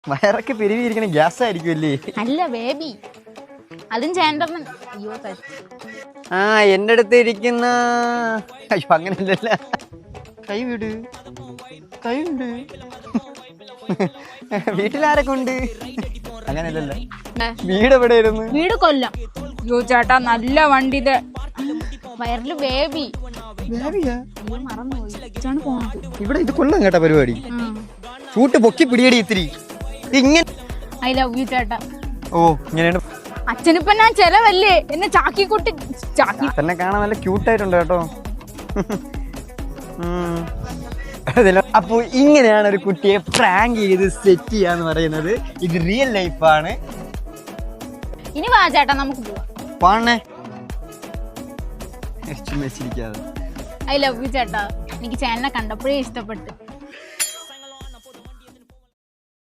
വയറൊക്കെ പെരുവിയിരിക്കണ ഗ്യാസ് ആയിരിക്കുമല്ലേ? അല്ല ബേബി, അതും ചേട്ടൻ. അയ്യോ ആ എന്റെ അടുത്ത് ഇരിക്കുന്ന അയ്യോ അങ്ങനെയല്ലല്ല. കൈ വിട്, കൈ ഉണ്ട്. വീട്ടിലാരൊക്കെ ഉണ്ട്? അങ്ങനെയല്ലല്ല. വീട് എവിടെയായിരുന്നു? വീട് കൊല്ലം. അയ്യോ ചേട്ടാ നല്ല വണ്ടി ഇത്. വയറില് ബേബി. ഇവിടെ ഇത് കൊല്ലം കേട്ട പരിപാടി. ഷൂട്ട് പൊക്കി പിടിയടി ഇത്തിരി ഇങ്ങനെ. ഐ ലവ് യു ചേട്ടാ. ഓ ഇങ്ങനെയാണ്. അച്ഛനിപ്പ ഞാൻ ചെലവല്ലേ എന്നെ ചാക്കിക്കുട്ടി. തന്നെ കാണാൻ നല്ല ക്യൂട്ടായിട്ടുണ്ട് കേട്ടോ. അപ്പൊ ഇങ്ങനെയാണ് ഒരു കുട്ടിയെ പ്രാങ്ക് ചെയ്ത് സെറ്റ് ചെയ്യാന്ന് പറയുന്നത്. ഇത് റിയൽ ലൈഫാണ്. ഇനി വാ ചേട്ടാ നമുക്ക് പോവാം. പാണേ വെച്ചിരിക്കാതെ. ഐ ലവ് യു ചേട്ടാ. എനിക്ക് ചേട്ടനെ കണ്ടപ്പോഴേ ഇഷ്ടപ്പെട്ടു.